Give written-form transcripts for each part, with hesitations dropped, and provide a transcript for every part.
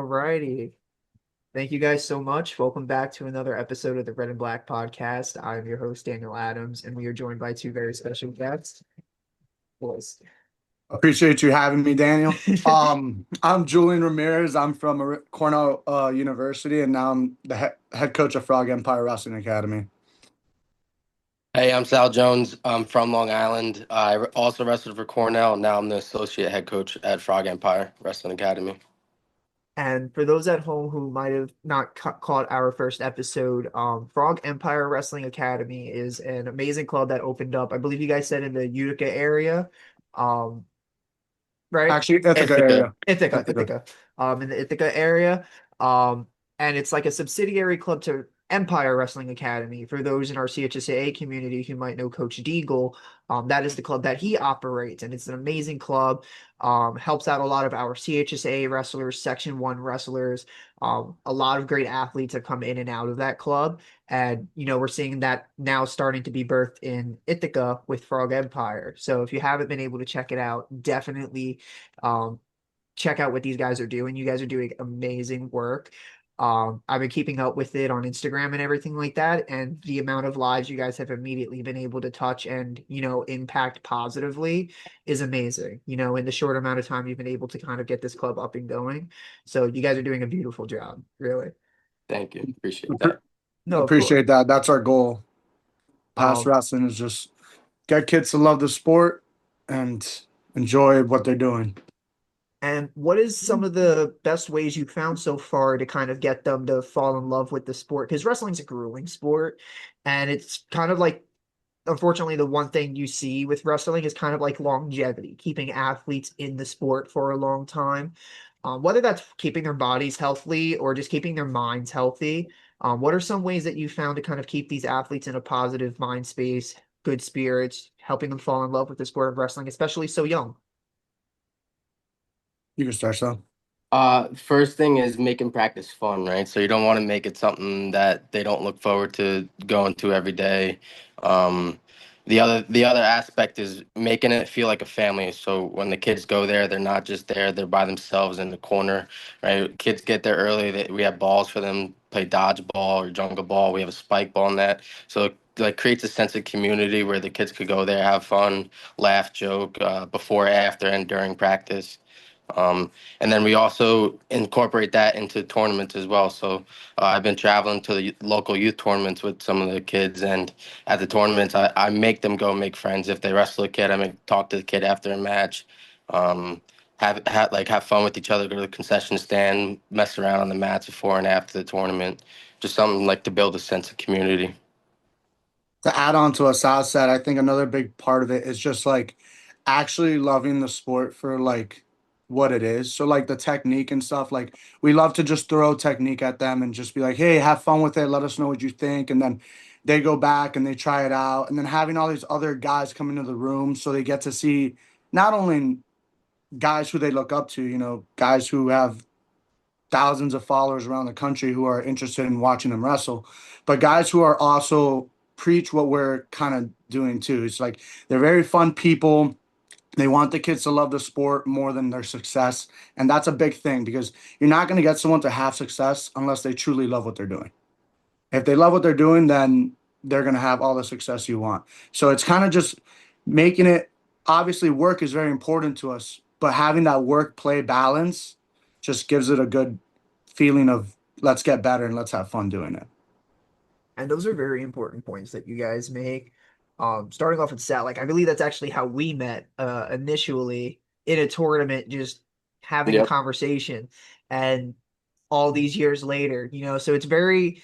righty. Thank you guys so much. Welcome back to another episode of the Red and Black podcast. I'm your host, Daniel Adams, and we are joined by two very special guests. Boys. Appreciate you having me, Daniel. I'm Julian Ramirez. I'm from Cornell University, and now I'm the head coach of Frog Empire Wrestling Academy. Hey, I'm Sal Jones. I'm from Long Island. I also wrestled for Cornell. Now I'm the associate head coach at Frog Empire Wrestling Academy. And for those at home who might have not caught our first episode, Frog Empire Wrestling Academy is an amazing club that opened up, I believe you guys said in the Utica area. Um, right? Actually, Ithaca Ithaca. area. Ithaca, in the Ithaca area. Um, and it's like a subsidiary club to Empire Wrestling Academy. For those in our CHSAA community who might know Coach Deagle, that is the club that he operates, and it's an amazing club. Helps out a lot of our CHSAA wrestlers, Section 1 wrestlers. A lot of great athletes have come in and out of that club. And, we're seeing that now starting to be birthed in Ithaca with Frog Empire. So if you haven't been able to check it out, definitely um, check out what these guys are doing. You guys are doing amazing work. I've been keeping up with it on Instagram and everything like that. And the amount of lives you guys have immediately been able to touch and, impact positively is amazing. In the short amount of time you've been able to kind of get this club up and going. So you guys are doing a beautiful job, really. Thank you. Appreciate that. No, of course. Appreciate that. That's our goal. Past Um, wrestling is just get kids to love the sport and enjoy what they're doing. And what is some of the best ways you've found so far to kind of get them to fall in love with the sport? Because wrestling's a grueling sport, and it's kind of like, unfortunately, the one thing you see with wrestling is kind of like longevity, keeping athletes in the sport for a long time. Whether that's keeping their bodies healthy or just keeping their minds healthy. What are some ways that you found to kind of keep these athletes in a positive mind space, good spirits, helping them fall in love with the sport of wrestling, especially so young? You can start, so. First thing is making practice fun, right? So you don't want to make it something that they don't look forward to going to every day. Um, the other aspect is making it feel like a family. So when the kids go there, they're not just there; they're by themselves in the corner, right? Kids get there early. We have balls for them, play dodgeball or jungle ball. We have a spike ball in that, so it, like creates a sense of community where the kids could go there, have fun, laugh, joke before, after, and during practice. Um, and then we also incorporate that into tournaments as well. So I've been traveling to the local youth tournaments with some of the kids, and at the tournaments, I make them go make friends. If they wrestle a kid, I make talk to the kid after a match. Um, have fun with each other. Go to the concession stand, mess around on the mats before and after the tournament. Just something like to build a sense of community. To add on to what Sal said, I think another big part of it is just like actually loving the sport for like what it is. So like the technique and stuff, like we love to just throw technique at them and just be like, hey, have fun with it. Let us know what you think. And then they go back and they try it out. And then having all these other guys come into the room so they get to see not only guys who they look up to, guys who have thousands of followers around the country who are interested in watching them wrestle, but guys who are also preach what we're kind of doing too. It's like they're very fun people. They want the kids to love the sport more than their success. And that's a big thing because you're not going to get someone to have success unless they truly love what they're doing. If they love what they're doing, then they're going to have all the success you want. So it's kind of just making it, obviously, work is very important to us, but having that work play balance just gives it a good feeling of let's get better and let's have fun doing it. And those are very important points that you guys make. Starting off with Sal, like I believe that's actually how we met initially in a tournament, just having a Yep. conversation. And all these years later, so it's very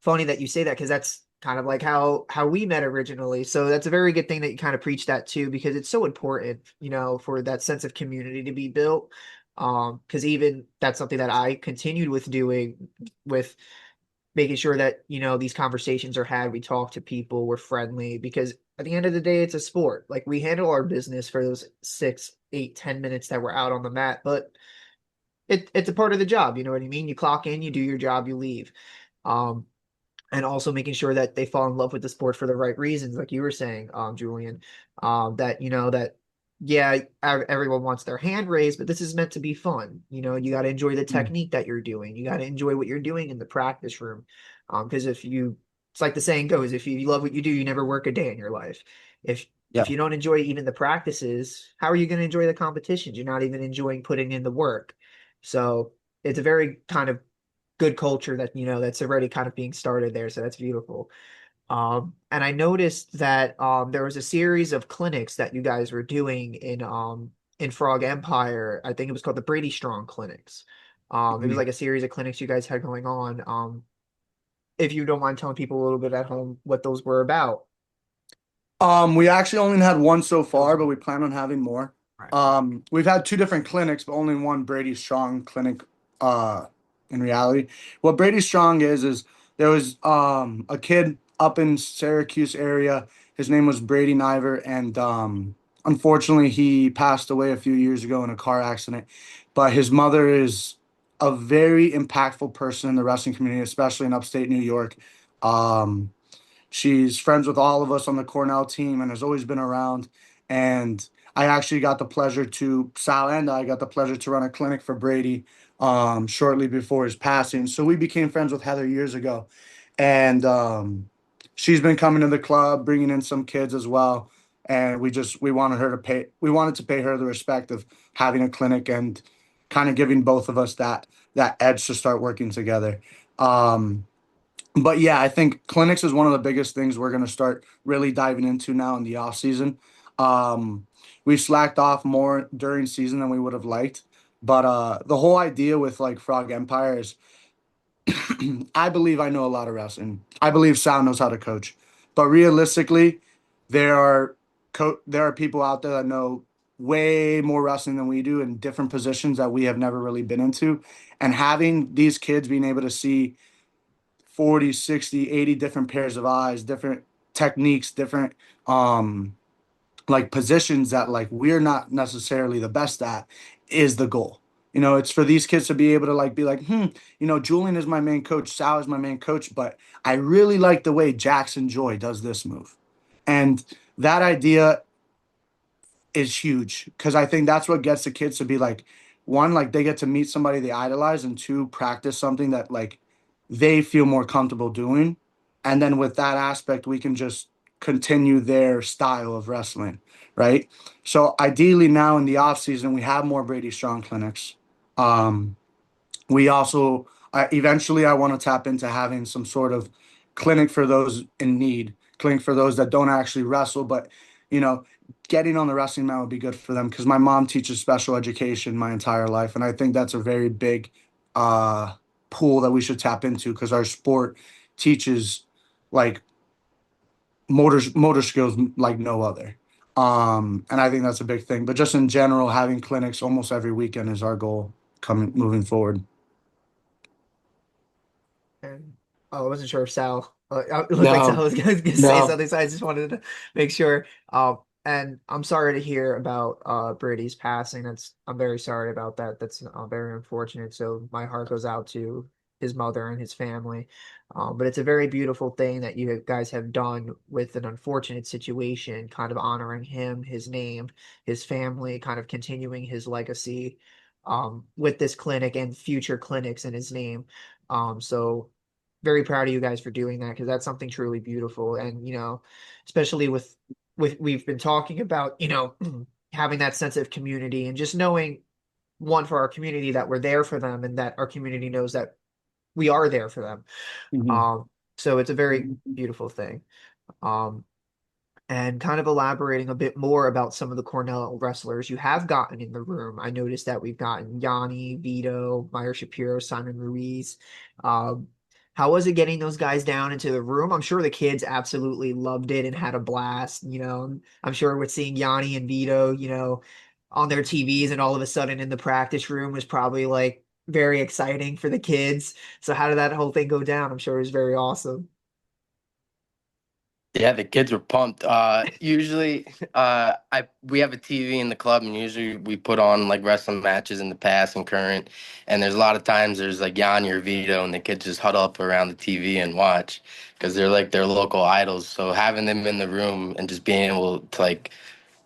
funny that you say that because that's kind of like how we met originally. So that's a very good thing that you kind of preach that too, because it's so important, for that sense of community to be built. Because even that's something that I continued with doing with making sure that, these conversations are had. We talk to people, we're friendly, because at the end of the day, it's a sport. Like we handle our business for those 6, 8, 10 minutes that we're out on the mat, but it's a part of the job. You know what I mean? You clock in, you do your job, you leave. Um, and also making sure that they fall in love with the sport for the right reasons, like you were saying, Julian, that, that yeah, everyone wants their hand raised, but this is meant to be fun. You got to enjoy the Mm. technique that you're doing. You got to enjoy what you're doing in the practice room. Because it's like the saying goes, if you love what you do, you never work a day in your life. If Yeah. you don't enjoy even the practices, how are you going to enjoy the competitions? You're not even enjoying putting in the work. So it's a very kind of good culture that, that's already kind of being started there. So that's beautiful. And I noticed that there was a series of clinics that you guys were doing in Frog Empire. I think it was called the Brady Strong clinics. It was Mhm. like a series of clinics you guys had going on. If you don't mind telling people a little bit at home what those were about. We actually only had one so That was far, but we plan on having more. right. We've had two different clinics, but only one Brady Strong clinic, uh, in reality. What Brady Strong is there was a kid up in Syracuse area. His name was Brady Niver, and unfortunately he passed away a few years ago in a car accident. But his mother is a very impactful person in the wrestling community, especially in upstate New York. Um, She's friends with all of us on the Cornell team and has always been around. And I actually got the pleasure to, Sal and I got the pleasure to run a clinic for Brady shortly before his passing. So we became friends with Heather years ago. And she's been coming to the club, bringing in some kids as well. And we wanted to pay her the respect of having a clinic and kind of giving both of us that edge to start working together. Um, but yeah, I think clinics is one of the biggest things we're going to start really diving into now in the off season. We slacked off more during season than we would have liked, but the whole idea with like Frog Empire is I believe I know a lot of wrestling. I believe Sal knows how to coach, but realistically, there are there are people out there that know way more wrestling than we do in different positions that we have never really been into, and having these kids being able to see 40, 60, 80 different pairs of eyes, different techniques, different like positions that like we're not necessarily the best at is the goal. It's for these kids to be able to like be like, Julian is my main coach, Sal is my main coach, but I really like the way Jackson Joy does this move. And that idea is huge because I think that's what gets the kids to be like, one, like they get to meet somebody they idolize, and two, practice something that like they feel more comfortable doing. And then with that aspect, we can just continue their style of wrestling, right? So ideally now in the off season, we have more Brady Strong clinics. Um, we also eventually I want to tap into having some sort of clinic for those in need, clinic for those that don't actually wrestle, but you know, getting on the wrestling mat would be good for them because my mom teaches special education my entire life, and I think that's a very big uh, pool that we should tap into because our sport teaches like motor skills like no other. And I think that's a big thing. But just in general, having clinics almost every weekend is our goal coming moving And I wasn't sure if Sal. It looked like Sal No, was going to say no. something, so I just wanted to make sure. And I'm sorry to hear about Brady's passing. I'm very sorry about that. That's very unfortunate. So my heart goes out to his mother and his family. But it's a very beautiful thing that you guys have done with an unfortunate situation, kind of honoring him, his name, his family, kind of continuing his legacy with this clinic and future clinics in his name. So very proud of you guys for doing that because that's something truly beautiful. And especially with we've been talking about, having that sense of community and just knowing one for our community that we're there for them and that our community knows that we are there for them. forward. Um, so it's a very beautiful thing. Um, and kind of elaborating a bit more about some of the Cornell wrestlers you have gotten in the room. I noticed that we've gotten Yanni, Vito, Meyer Shapiro, Simon Ruiz. Um, how was it getting those guys down into the room? I'm sure the kids absolutely loved it and had a blast. I'm sure with seeing Yanni and Vito, on their TVs and all of a sudden in the practice room was probably like very exciting for the kids. So how did that whole thing go down? I'm sure it was very awesome. Yeah, the kids were pumped. Usually, I we have a TV in the club, and usually we put on like wrestling matches in the past and current. And there's a lot of times there's like Yanni or Vito, and the kids just huddle up around the TV and watch because they're like their local idols. So having them in the room and just being able to like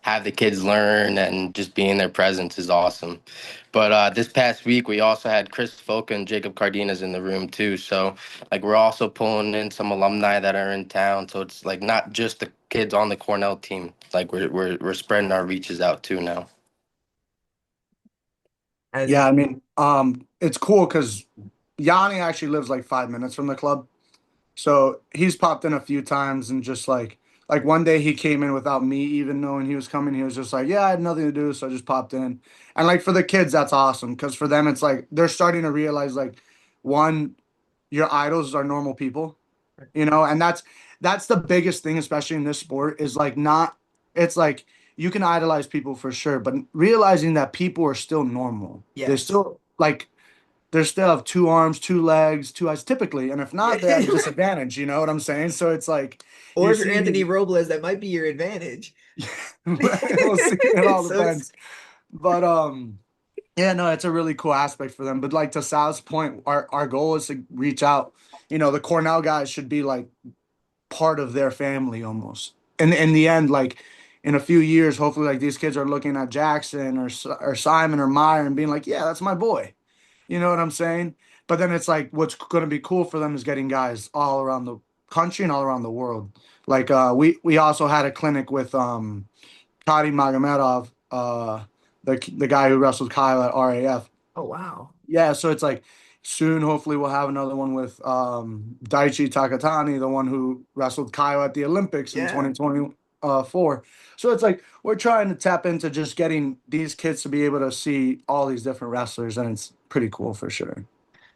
have the kids learn and just be in their presence is awesome. But this past week, we also had Chris Foca and Jacob Cardenas in the room too. So like we're also pulling in some alumni that are in town. So it's like not just the kids on the Cornell team. Like we're spreading our reaches out too now. Yeah, And I mean, it's cool because Yanni actually lives like 5 minutes from the club. So he's popped in a few times and just like one day he came in without me even knowing he was coming. He was just like, "Yeah, I had nothing to do, so I just popped in." And like for the kids, that's awesome because for them it's like they're starting to realize like one, your idols are normal people, and that's the biggest thing, especially in this sport, is like not it's like you can idolize people for sure, but realizing that people are still normal. They yes. still like they still have two arms, two legs, two eyes, typically. And if Yeah. not, they're at a disadvantage. You know what I'm saying? So it's like Or you're if you're seeing Anthony it. Robles, that might be your advantage. We'll see. It all So it's depends. But yeah, no, it's a really cool aspect for them. But like to Sal's point, our goal is to reach out. The Cornell guys should be like part of their family almost. And in the end, like in a few years, hopefully, like these kids are looking at Jackson or Simon or Meyer and being like, yeah, that's my boy. You know what I'm saying? But then it's like what's going to be cool for them is getting guys all around the country and all around the world. Like we also had a clinic with Kadi Magomedov, the guy who wrestled Kyle at RAF. oh wow. Yeah, so it's like soon hopefully we'll have another one with Daichi Takatani, the one who wrestled Kyle at the Olympics in Yeah. 2024. So it's like we're trying to tap into just getting these kids to be able to see all these different wrestlers, and it's pretty cool for sure.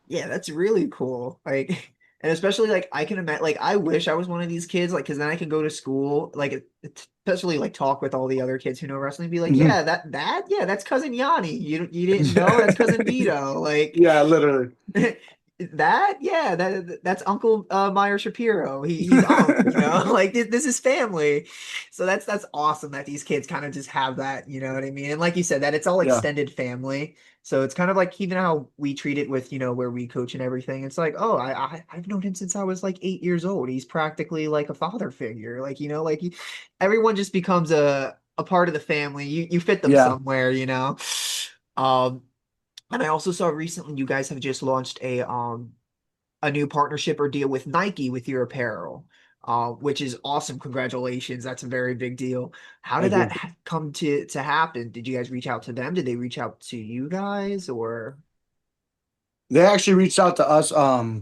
Yeah, that's really cool. Like, and especially like I can imagine, like I wish I was one of these kids, like, because then I can go to school, like, especially like talk with all the other kids who know wrestling, and be like, Mhm. yeah, yeah, that's cousin Yanni. You didn't know that's cousin Vito. Like, Yeah, literally. yeah, that's Uncle Meyer Shapiro. He's like this is family. So that's awesome that these kids kind of just have that, you know what I mean? And like you said, that it's all Yeah. extended family. So it's kind of like even how we treat it with, where we coach and everything. It's like, oh, I've known him since I was like 8 years old. He's practically like a father figure. Like, everyone just becomes a part of the family. You fit them Yeah. somewhere. Um, and I also saw recently you guys have just launched a new partnership or deal with Nike with your apparel, which is awesome. Congratulations. That's a very big deal. How did Thank that you. come to happen? Did you guys reach out to them? Did they reach out to you guys or They actually reached out to us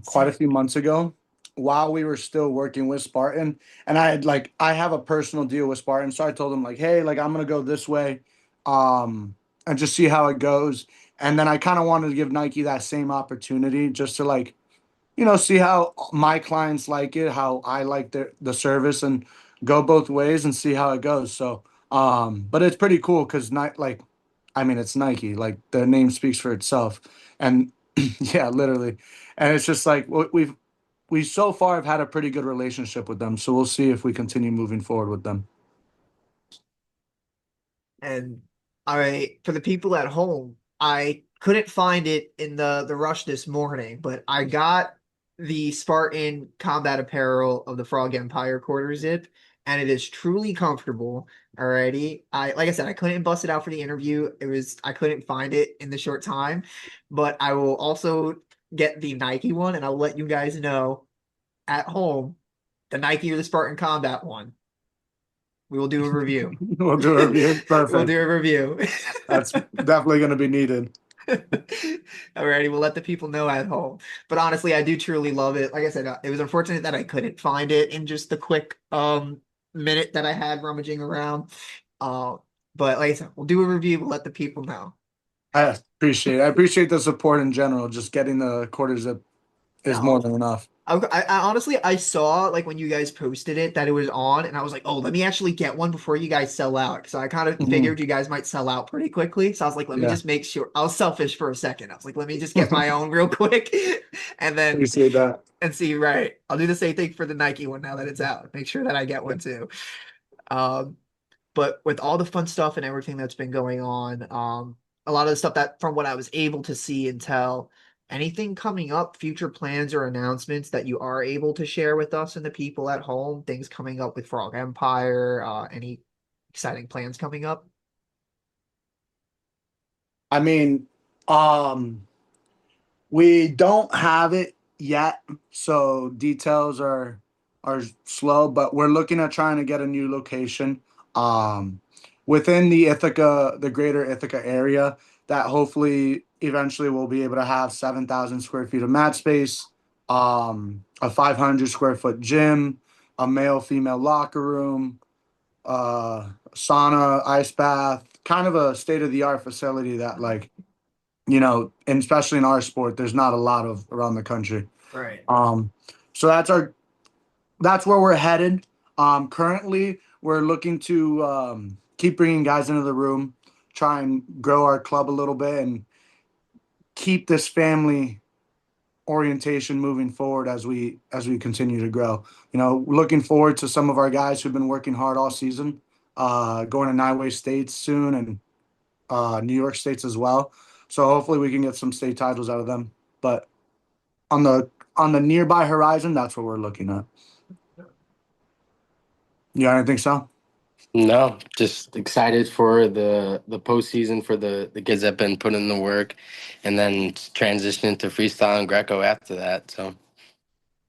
quite a sick? few months ago while we were still working with Spartan. And I have a personal deal with Spartan. So I told them like, hey, like I'm gonna go this way, and just see how it goes. And then I kind of wanted to give Nike that same opportunity just to like, see how my clients like it, how I like the service and go both ways and see how it goes. So but it's pretty cool because not like I mean it's Nike, like the name speaks for itself. And yeah, literally. And it's just like we so far have had a pretty good relationship with them. So we'll see if we continue moving forward with them. And all right, for the people at home, I couldn't find it in the rush this morning, but I got the Spartan combat apparel of the Frog Empire quarter zip, and it is truly comfortable. Alrighty. Like I said, I couldn't bust it out for the interview. I couldn't find it in the short time, but I will also get the Nike one and I'll let you guys know at home the Nike or the Spartan combat one. We will do a review. We'll do a review. We'll do Perfect. a review. That's definitely going to be needed. Alrighty, we'll let the people know at home. But honestly, I do truly love it. Like I said, it was unfortunate that I couldn't find it in just the quick minute that I had rummaging around. Uh, but like I said, we'll do a review. We'll let the people know. I appreciate the support in general. Just getting the quarters up is more No, than enough. I honestly I saw like when you guys posted it that it was on, and I was like, oh, let me actually get one before you guys sell out. So I kind of Mhm. figured you guys might sell out pretty quickly. So I was like, let me Yeah. just make sure. I was selfish for a second. I was like, let me just get my own real quick, and then Appreciate that. and see. Right, I'll do the same thing for the Nike one now that it's out. Make sure that I get one too. Um, but with all the fun stuff and everything that's been going on, a lot of the stuff that from what I was able to see and tell, anything coming up, future plans or announcements that you are able to share with us and the people at home, things coming up with Frog Empire, any exciting plans coming up? I mean, we don't have it yet, so details are slow, but we're looking at trying to get a new location within the Ithaca, the greater Ithaca area, that hopefully eventually we'll be able to have 7,000 square feet of mat space, a 500 square foot gym, a male female locker room, sauna, ice bath, kind of a state of the art facility that, like, and especially in our sport, there's not a lot of around the country. Right. So that's where we're headed. Currently, we're looking to keep bringing guys into the room, try and grow our club a little bit, and keep this family orientation moving forward as we continue to grow. Looking forward to some of our guys who've been working hard all season, going to Nine-Way States soon, and New York States as well. So hopefully we can get some state titles out of them. But on the nearby horizon, that's what we're looking at. You got anything, Sal? No, just excited for the postseason for the kids that have been putting in the work, and then transition to freestyle and Greco after that. So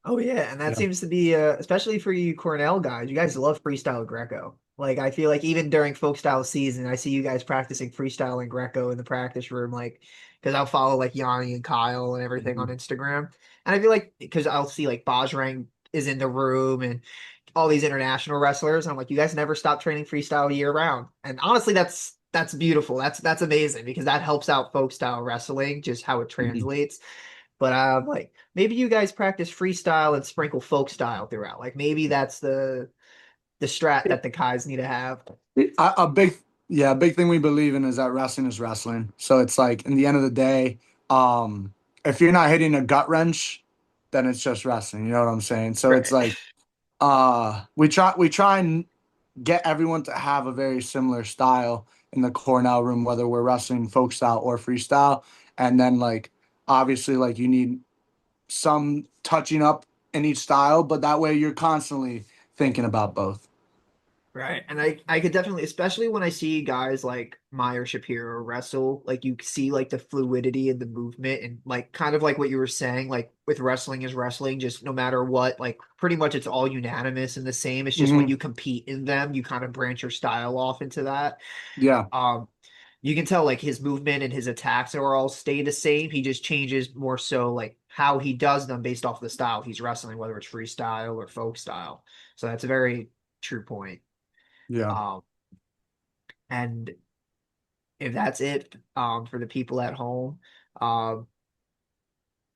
Oh yeah, and that Yeah. seems to be especially for you Cornell guys. You guys love freestyle Greco. Like I feel like even during folk style season, I see you guys practicing freestyle and Greco in the practice room, like because I'll follow like Yanni and Kyle and everything on Mhm. Instagram. And I feel like because I'll see like Bajrang is in the room and all these international wrestlers. And I'm like, you guys never stop training freestyle year round. And honestly, that's beautiful. That's amazing because that helps out folk style wrestling, just how it Mhm. translates. But like maybe you guys practice freestyle and sprinkle folk style throughout. Like maybe that's the strat that the guys need to have. A big Yeah, a big thing we believe in is that wrestling is wrestling. So it's like, in the end of the day, if you're not hitting a gut wrench, then it's just wrestling. You know what I'm saying? So it's Right. like, we try and get everyone to have a very similar style in the Cornell room, whether we're wrestling folk style or freestyle. And then, like, obviously, like, you need some touching up in each style, but that way you're constantly thinking about both. Right. And I could definitely, especially when I see guys like Meyer Shapiro wrestle, like you see like the fluidity and the movement and like kind of like what you were saying, like with wrestling is wrestling, just no matter what, like pretty much it's all unanimous and the same. It's just when Hmm. you compete in them, you kind of branch your style off into that. Yeah. Um, you can tell like his movement and his attacks are all stay the same. He just changes more so like how he does them based off the style he's wrestling, whether it's freestyle or folk style. So that's a very true point. Yeah. Um, and if that's it, for the people at home, um,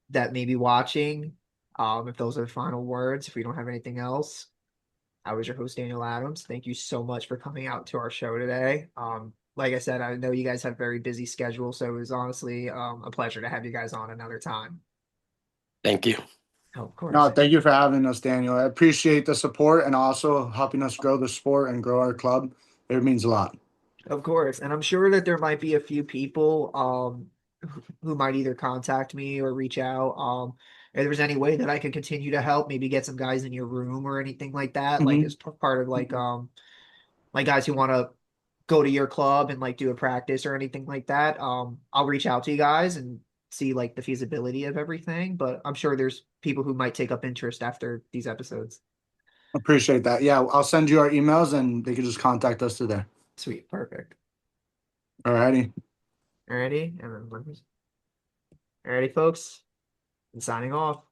that may be watching, if those are the final words, if we don't have anything else, I was your host, Daniel Adams. Thank you so much for coming out to our show today. Like I said, I know you guys have a very busy schedule, so it was honestly a pleasure to have you guys on another time. thank you. Oh, of No, course. thank you for having us, Daniel. I appreciate the support and also helping us grow the sport and grow our club. It means a lot. Of course. And I'm sure that there might be a few people who might either contact me or reach out. If there's any way that I can continue to help, maybe get some guys in your room or anything like that, like Hmm. as part of like guys who want to go to your club and like do a practice or anything like that. I'll reach out to you guys and see like the feasibility of everything. But I'm sure there's people who might take up interest after these episodes. Appreciate that. Yeah, I'll send you our emails and they can just contact us through there. Sweet, perfect. Alrighty. Alrighty, and then alrighty, folks. I'm signing off.